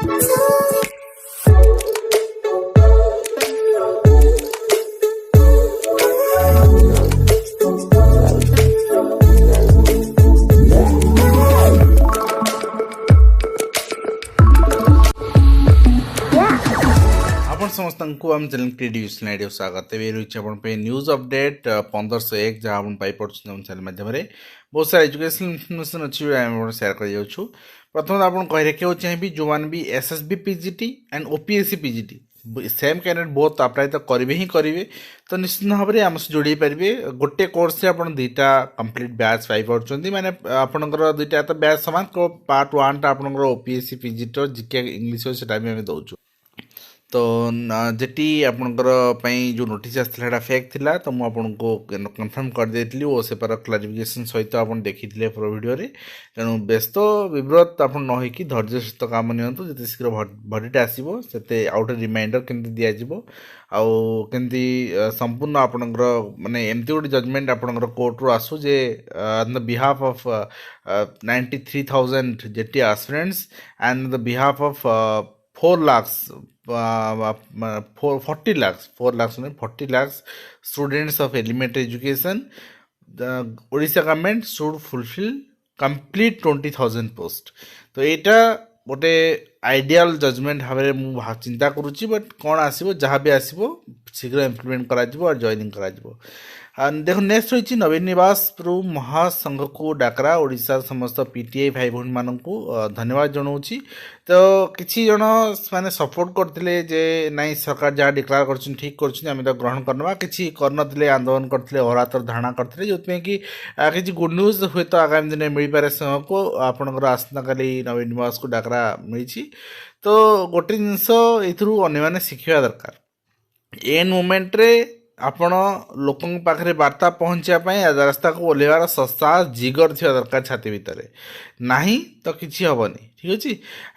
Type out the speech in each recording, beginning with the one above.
समस्त आम channel creative slide स्वागत है रही आप न्यूज अपडेट 1501 जहाँ आप पाइपन चैनल मध्यम बहुत सारा एजुकेशनल इनफर्मेशन अच्छी सेयार कर प्रथम आप कही रखा चाहिए जो मैंने भी SSB PGT and OPSC PGT same candidate बहुत अप्लाई तो करेंगे ही करेंगे तो निश्चित भाव में आम से जोड़ी पारे गोटे कोर्स से आप दुईटा कंप्लीट बैच पाई माने आपंकर दुईटा तो बैच सामान पार्ट 1 आपंकर ओपीएससी पीजीटी जीके इंग्लीश से दौचु तो जेटी आपणकर जो नोटिस आसाला फेक थिला तो मुझे आपको कन्फर्म कर देती और से पर क्लारिफिकेशन सहित आप देखी पूरा वीडियो तेणु व्यस्त विव्रत आप न होकि धैर्य सहित काम नियंतु जिते शीघ्र भरीटा आसो से आउटे रिमाइंडर केमती दिज्व आमती संपूर्ण आपणकर माने एमती गोटे जजमेंट आपणकर कोर्ट रू आसू जे on the behalf of 93,000 JT aspirants and the behalf of 4 lakhs 40 lakhs students of elementary education. The Odisha government should fulfill complete 20,000 post. तो एटा गोटे आइडियल जजमेंट भाव में चिंता करुच्ची बट कौन आसो जहाँ भी आसो शीघ्र इम्प्लीमेंट कर जॉइनिंग कर देख नेक्स्ट रही नवीन निवास रु महासंघ को डाकरा ओडिशा समस्त पीटीआई भाई भौणी मान धन्यवाद जनाऊँगी तो किसी जन मैंने सपोर्ट करते जे नाई सरकार जहाँ डिक्लेयर कर ठीक कर ग्रहण करना किसी करनते आंदोलन करते अहरातर धारणा करते जो कि किसी गुड न्यूज हुए तो आगामी दिन मिल पारे संघ को आपंकर आसंता काली नवीन निवास को डाकरा मिली तो गोटे जिनस ये शिखा दरकार एन मोमेंट रे आपण लोक पाखे वार्ता पहुँचापी रास्ता को ओह्लैबार सस्ता जिगर थी दरकार छाती भितर नहीं तो किसी हेनी ठीक अच्छे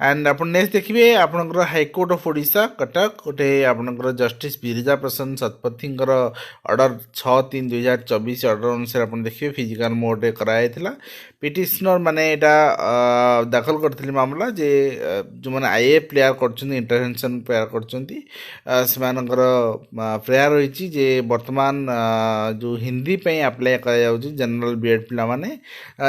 एंड आप नेक्स्ट देखिए आपंकर हाईकोर्ट ऑफ ओडिशा कटक गोटे आपंकर जस्टिस बिरिजा प्रसन्न शतपथी ऑर्डर 6/3/2024 ऑर्डर अनुसार आप देखिए फिजिकल मोड कराइला पिटिशनर माने यहाँ दाखल करते मामला जे जो मैंने आईए प्लेयर कर इंटरभेनसन प्लेयर कर प्रेयर रही जे वर्तमान जो हिंदी पे अप्लाई कर जनरल बीएड पिला माने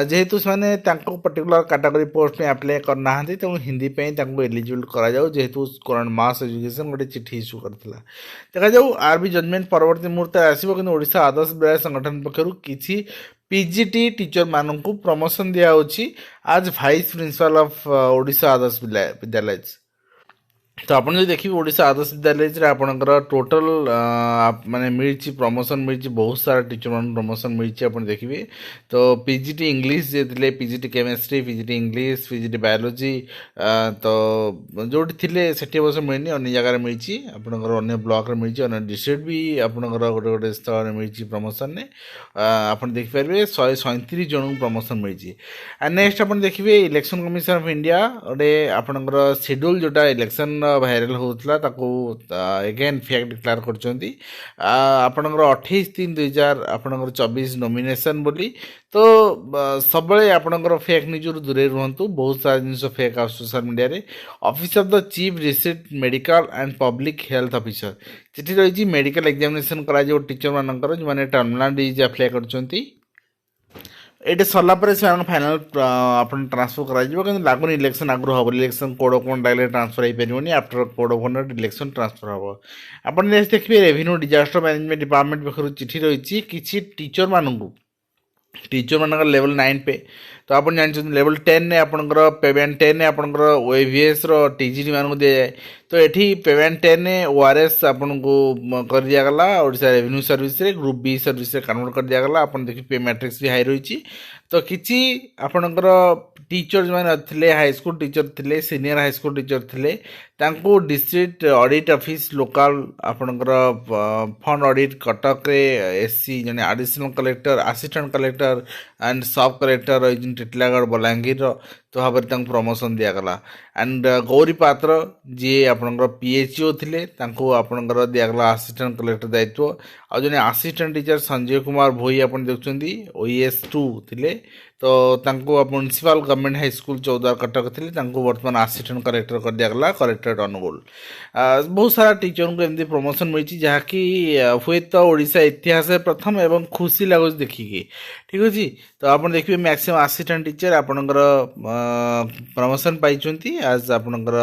जेहेतु से पर्टिकुलर कैटेगरी पोस्ट में अप्लाई करना तेणु हिंदी पे एलिजिबल कराऊ जेहेतु करंट मास एजुकेशन गोटे चिठी इश्यू करता देखा जाऊ आर भी जजमेंट परवर्ती मुहूर्त आसो कि ओडिशा आदर्श विद्यालय संगठन पक्षर किसी पीजीटी टीचर मानू प्रमोशन दिखाई आज vice principle of Odisha Adarsh Vidyalaya तो आप देखिए ओडिशा आदर्श विद्यालय आपंकर टोटल माने मिली प्रमोशन मिली बहुत सारा टीचर मान प्रमोशन मिली आप देखिए तो पीजीटी इंग्लिश जे थे PGT chemistry PGT English PGT biology तो जो थे से वर्ष मिलनी अन्य जगह मिली आपंकर अन्य ब्लॉक रे मिली अन्य डिस्ट्रिक्ट भी आपंकर गोटे गोटे स्थल मिली प्रमोशन ने आप देखिपारे 137 जन प्रमोशन मिली एंड नेक्स्ट आप देखिए इलेक्शन कमिशन ऑफ इंडिया गोटे आपंकर शेड्यूल जोटा इलेक्शन भाइराल होता एगेन फेक डिक्लेयर करपणकर 28/3/2024 नॉमिनेशन बोली तो सब आपंकर फेक न्यूज दूरे रुहतु बहुत सारा जिन फेक आ सोशल मीडिया रे office of the chief district medical and public health officer चिठी रही मेडिकल एग्जामिनेशन करा टीचर मानकर जो मैंने टर्मिनाल डिजीज अप्लाई कर ये सरलापर से फाइनाल आप ट्रांसफर कर लगुन इलेक्शन आगु हम election code of conduct transfer हो पारे after code of conduct election transfer हम आप देखिए रेवेन्यू डिजास्टर मैनेजमेंट डिपार्टमेंट पक्ष चिठी रही किसी टीचर मानू टीचर मान लेवल 9 पे तो आप जानते लेवल 10 ने आपंकर पेमेंट 10 ने आपंकर ओएवीएस टीजीटी मान दी जाए तो ये पेमेंट 10 ने ओआरएस आपन को कर दिगला ओडिशा रेवेन्यू सर्विस रे ग्रुप बी सर्विस रे कन्वर्ट कर दिगला आप देखिए पे मैट्रिक्स भी हाई रही तो किसी आपंकर टीचर जो मैंने हाई स्कूल टीचर थे सीनियर हाई स्कूल टीचर थे डिस्ट्रिक्ट ऑडिट ऑफिस लोकल आपंकर फंड ऑडिट कटक रे एससी जने additional collector assistant collector and सब कलेक्टर टिटलागढ़ बलांगीर भाव में प्रमोशन दिगला एंड गौरी पात्र जी आपणकर पीएचओ थिले तांको आपणकर दिगला असिस्टेंट कलेक्टर दायित्व आ जने असिस्टेंट टीचर संजय कुमार भोई आपण देखुछंती ओएस 2 थिले तो तांको municipal government high school Choudwar Cuttack थिले तांको वर्तमान असिस्टेंट कलेक्टर कर दिगला कलेक्टर अनुगुल बहुत सारा टीचर को एमती प्रमोशन मिली जहाँकि हुए तो ओडिशा इतिहास प्रथम एवं खुशी लगुच देखिकी ठीक अच्छे तो आप देखिए मैक्सिमम असिस्टेंट टीचर आपणकर प्रमोशन पाई आज आपणकर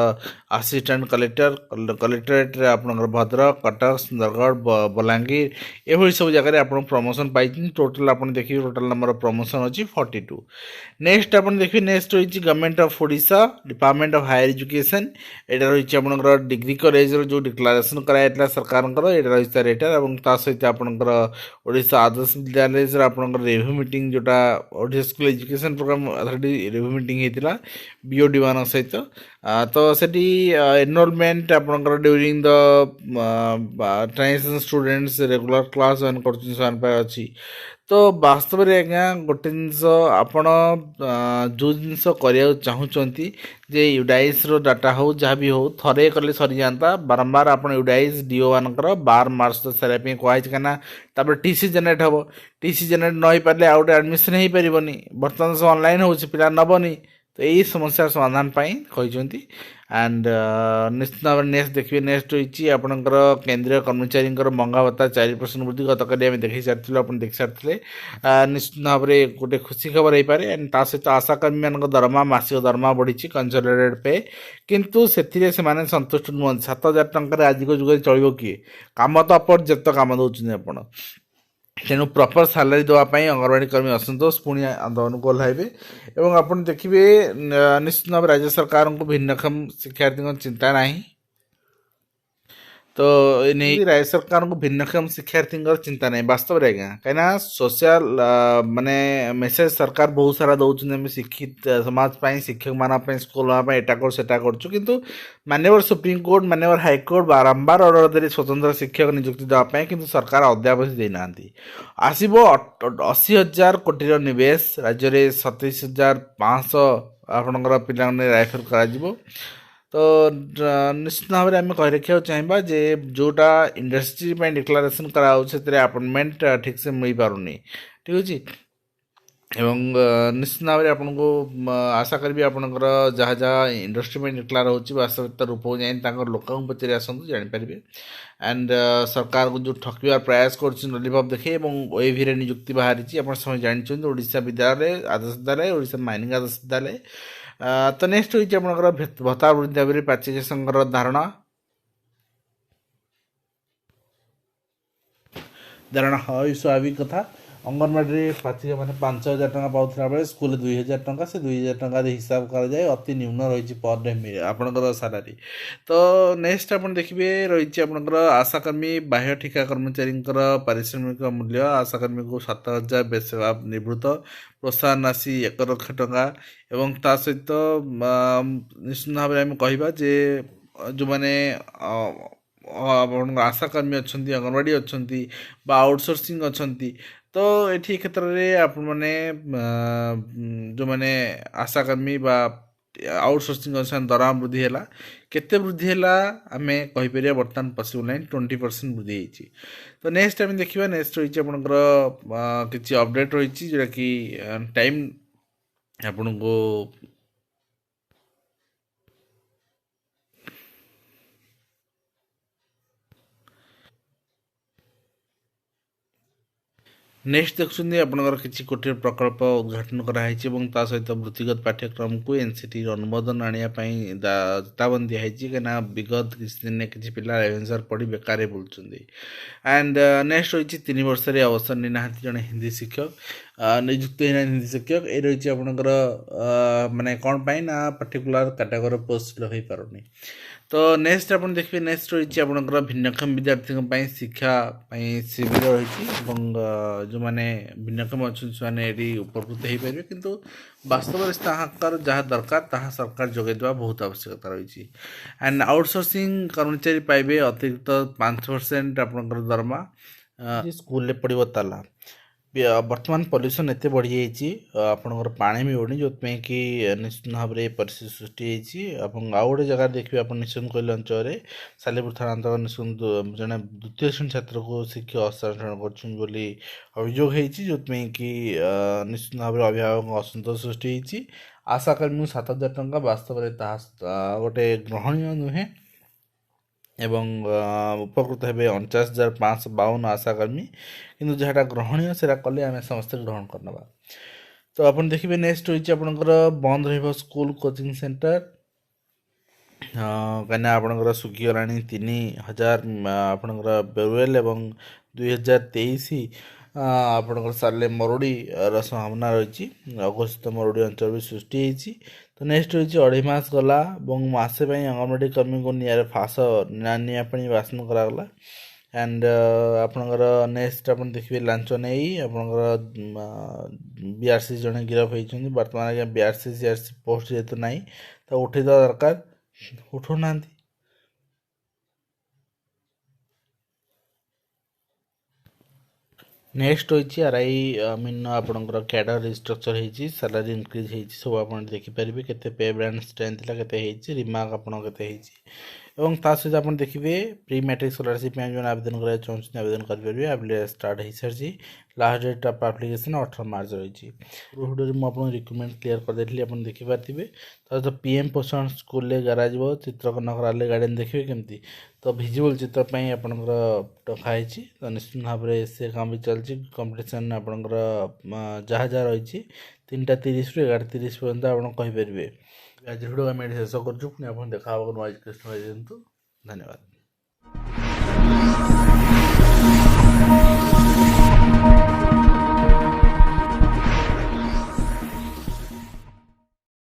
असिस्टेंट कलेक्टर कलेक्टरेट आपणकर भद्रक कटक सुंदरगढ़ बलांगीर ये सब जगह आप प्रमोशन पाई टोटाल आप देखिए टोटाल नंबर प्रमोशन अच्छी 42 नेक्स्ट आप देखिए नेक्स्ट रही government of Odisha department of higher education यहाँ रही आपणकर डिग्री कॉलेज जो डिक्लारेसन कराइला सरकार यहाँ रही रेटर और सहित आपणकर ओडिशा आदर्श विद्यालय आपणकर रिव्यू मीटिंग जोटा Odisha school education program authority review meeting होता बीओडी मान सहित तो सेठी एनरोलमेंट आपणकर during the transition students regular class join कर अच्छी तो वास्तव में आज्ञा गोटे जिनस आपण जो जिनस करने चाहूँगी जे यूडाइस डाटा हो जहाँ भी हो थरे कले सरी जाता बारंबार आप यूडाइस डीओ मानकर 12 मार्च तक सारे कहुई कहीं टीसी जेनेट हम टीसी जेनेट न हो पारे आउ गए एडमिशन हो पारनि बर्तमान सब ऑनलाइन हो पिला नबनी तो यही समस्या समाधान कहते एंड निश्चित भाव नेक्स्ट देखिए नेक्स्ट रही आपंकर केंद्रीय कर्मचारी मंगा भत्ता 4% वृद्धि गतकाली आम देखी सारी आप देखी सारी निश्चित भाव में गोटे खुशी खबर हो पाए एंड ता सहित आशाकर्मी मान दरमा मासिक दरमा बढ़ी कंसोलिडेटेड पे किंतु से संतुष्ट नुहत 7,000 टकर आज जुगे चलो किए कम तो अपर्याप्त कम दौरान आप तेणु प्रपर सालारी देवाई अंगनवाड़ी कर्मी असंतोष पुणी आंदोलन को ओह्लैबे और आप देखिए निश्चित भाव राज्य सरकार को भिन्नक्षम शिक्षार्थी चिंता नहीं तो नहीं राज्य सरकार को भिन्नक्षम शिक्षार्थी चिंता नहीं वास्तव में आज्ञा कहीं सोशल माने मेसेज सरकार बहुत सारा दौरान शिक्षित समाज शिक्षक मान स्कूल एटा कर सेटा करूँ माननीय सुप्रीम कोर्ट माननीय हाईकोर्ट बारंबार ऑर्डर दे स्वतंत्र शिक्षक नियुक्ति देवाई कि सरकार अद्यावधि देना आसब 80,000 कोटी निवेश राज्य में 27,500 आपणकर पिला रेफर कर तो निश्चित भाव में आम कही रखा चाहिए जे जोटा इंडस्ट्री डिक्लारेसन कराऊे अपॉइंटमेंट ठीक से मिल पारनी ठीक अच्छे एवं निश्चित भाव में आपको आशा करी आपंकर जहाँ जहाँ इंडस्ट्री डिक्लार होची वास्तविकता रूप जाए लोक पचारि आसतु जानीपारे एंड सरकार को जो ठकबार प्रयास कर देखे ओएवी नियुक्ति बाहरी आप समय जानते ओडिशा विद्यालय आदर्श विद्यालय ओडिशा माइनिंग आदर्श विद्यालय तो नेक्स्ट होती भत्ता वृद्धि दाबी प्राची संघर धारणा धारणा हाँ स्वाभाविक कथा अंगनवाड़ी प्राची मैंने 5,000 टका पाला बेले स्कूल 2,000 टका से 2,000 टका हिसाब कराए अति निम्न रही पर डे आपंकर सालारी तो नेक्स्ट आप देखिए रही आपंकर आशाकर्मी बाह्य ठिका कर्मचारी पारिश्रमिक मूल्य आशाकर्मी को 7,000 बेसेवा निवृत्त प्रोत्साहन राशि 1 लाख टका एवं ता सहित निश्चित भाव में आम कहवा जे जो मैंने आशाकर्मी अच्छा अंगनवाड़ी अच्छा आउटसोर्सिंग अच्छा तो ये क्षेत्र में आप जो मैंने आशाकर्मी आउटसोर्सिंग अनुसार दरमा वृद्धि है केते वृद्धि है आम कहीपर बर्तमान पॉसिबल नहीं 20% वृद्धि होती तो नेक्स्ट आम देखा नेक्स्ट रही आपंकर किसी अपडेट रही जोटा कि टाइम आपण को नेक्स्ट देखुं आपंकर किसी कोटी प्रकल्प उद्घाटन कराई सहित वृत्तिगत पाठ्यक्रम को एनसीटी अनुमोदन आने चेतावनी दिखाई कहीं विगत किसी दिन किसी पिला रेभेन्सा पढ़ी बेकार बुलूँ एंड नेक्स्ट रही 3 वर्ष अवसर नहीं ना जड़े हिंदी शिक्षक नियुक्त होना हिंदी शिक्षक ये रही आपंकर माने कौन पाई ना पर्टिकुलर कैटेगोरी पोस्ट फिल हो पारनी तो नेक्स्ट आप देखिए नेक्स्ट रही आपंकर भिन्नक्षम विद्यार्थी शिक्षा शिविर रही जो मैंने भिन्नक्षम अच्छा से उपकृत हो पारे किंतु वास्तव में जहाँ दरकार ताहा सरकार जोगे देवा बहुत आवश्यकता रही एंड आउटसोर्सिंग कर्मचारी पाइबे अतिरिक्त 5% आपंकर दरमा स्कूल पड़ो ताला ବର୍ତ୍ତମାନ ପଲ୍ୟୁସନ୍ ଏତେ ବଢ଼ିଯାଇଛି ଆପଣଙ୍କର ପାଣି ମିଳୁନି ଯେଉଁଥିପାଇଁ କି ନିଶ୍ଚିତ ଭାବରେ ପରିସ୍ଥିତି ସୃଷ୍ଟି ହେଇଛି। ଏବଂ ଆଉ ଗୋଟେ ଜାଗାରେ ଦେଖିବେ ଆପଣ ନିଶ୍ଚିନ୍ତ କୋଇଲି ଅଞ୍ଚଳରେ ସାଲେପୁର ଥାନା ଅନ୍ତର୍ଗତ ନିଶ୍ଚିନ୍ତ ଜଣେ ଦ୍ୱିତୀୟ ଶ୍ରେଣୀ ଛାତ୍ରକୁ ଶିକ୍ଷକ ହସ୍ତାନ୍ତରଣ କରୁଛନ୍ତି ବୋଲି ଅଭିଯୋଗ ହେଇଛି, ଯେଉଁଥିପାଇଁ କି ନିଶ୍ଚିତ ଭାବରେ ଅଭିଭାବକଙ୍କ ଅସନ୍ତୋଷ ସୃଷ୍ଟି ହେଇଛି। ଆଶା କର୍ମୀଙ୍କୁ 7,000 ଟଙ୍କା ବାସ୍ତବରେ ତାହା ଗୋଟେ ଗ୍ରହଣୀୟ ନୁହେଁ ଏବଂ ଉପକୃତ ହେବେ 49,552 ଆଶାକର୍ମୀ, କିନ୍ତୁ ଯାହାଟା ଗ୍ରହଣୀୟ ସେଇଟା କଲେ ଆମେ ସମସ୍ତେ ଗ୍ରହଣ କରିନେବା। ତ ଆପଣ ଦେଖିବେ ନେକ୍ସଟ ରହିଛି ଆପଣଙ୍କର ବନ୍ଦ ରହିବ ସ୍କୁଲ କୋଚିଂ ସେଣ୍ଟର, କାହିଁକିନା ଆପଣଙ୍କର ଶୁଖିଗଲାଣି 3,000 ଆପଣଙ୍କର ବୋରୱେଲ୍ ଏବଂ 2023 ଆପଣଙ୍କର ସାରିଲେ ମରୁଡ଼ିର ସମ୍ଭାବନା ରହିଛି। ଅଘୋଷିତ ମରୁଡ଼ି ଅଞ୍ଚଳ ବି ସୃଷ୍ଟି ହେଇଛି। ତ ନେକ୍ସଟ ରହିଛି 2.5 ମାସ ଗଲା ଏବଂ ମାସେ ପାଇଁ ଅଙ୍ଗନବାଡ଼ି କର୍ମୀଙ୍କୁ ନିଆଁରେ ନିଆଁ ପାଣି ବାସନ କରାଗଲା। ଆଣ୍ଡ ଆପଣଙ୍କର ନେକ୍ସଟ ଆପଣ ଦେଖିବେ ଲାଞ୍ଚ ନେଇ ଆପଣଙ୍କର BRC ଜଣେ ଗିରଫ ହେଇଛନ୍ତି। ବର୍ତ୍ତମାନ ଆଜ୍ଞା BRC CRC ପୋଷ୍ଟ ଯେହେତୁ ନାହିଁ ତ ଉଠେଇଦେବା ଦରକାର, ଉଠଉନାହାନ୍ତି। ନେକ୍ସଟ ରହିଛି RI ମିନ ଆପଣଙ୍କର କ୍ୟାଡର ରିଷ୍ଟ୍ରକ୍ଚର ହେଇଛି, ସାଲାରୀ ଇନକ୍ରିଜ୍ ହେଇଛି, ସବୁ ଆପଣ ଦେଖିପାରିବେ କେତେ ପେ ବ୍ରାଣ୍ଡ ଷ୍ଟ୍ରେନ୍ଥ ଥିଲା, କେତେ ହେଇଛି, ରିମାର୍କ ଆପଣଙ୍କ କେତେ ହେଇଛି। ଏବଂ ତା ସହିତ ଆପଣ ଦେଖିବେ ପ୍ରି ମ୍ୟାଟ୍ରିକ୍ ସ୍କଲାରସିପ୍ ପାଇଁ ଯେଉଁମାନେ ଆବେଦନ କରିବାକୁ ଚାହୁଁଛନ୍ତି ଆବେଦନ କରିପାରିବେ। ଆପ୍ଲିକେସନ୍ ଷ୍ଟାର୍ଟ ହେଇସାରିଛି। Last date of application 18 March ରହିଛି। ଭିଡ଼ିଓରେ ମୁଁ ଆପଣଙ୍କୁ ରିକ୍ରୁଟମେଣ୍ଟ କ୍ଲିୟର କରିଦେଇଥିଲି, ଆପଣ ଦେଖିପାରିଥିବେ। ତା ସହିତ PM ପୋଷଣ ସ୍କୁଲରେ କରାଯିବ, ଚିତ୍ରକ ନଗରାଲେ ଗାର୍ଡ଼େନ୍ ଦେଖିବେ କେମିତି। ତ ଭିଜୁଆଲ୍ ଚିତ୍ର ପାଇଁ ଆପଣଙ୍କର ଟଙ୍କା ହେଇଛି। ତ ନିଶ୍ଚିତ ଭାବରେ ସେ କାମ ବି ଚାଲିଛି। କମ୍ପିଟିସନ୍ ଆପଣଙ୍କର ଯାହା ଯାହା ରହିଛି 3ଟା 30ରୁ 11:30 ପର୍ଯ୍ୟନ୍ତ ଆପଣ କହିପାରିବେ। ଆଜି ଭିଡ଼ିଓ ଆମେ ଏଠି ଶେଷ କରୁଛୁ, ପୁଣି ଆପଣ ଦେଖା ହେବାକୁ ନୂଆ ଏଜୁକେସନ୍ ଦିଅନ୍ତୁ। ଧନ୍ୟବାଦ।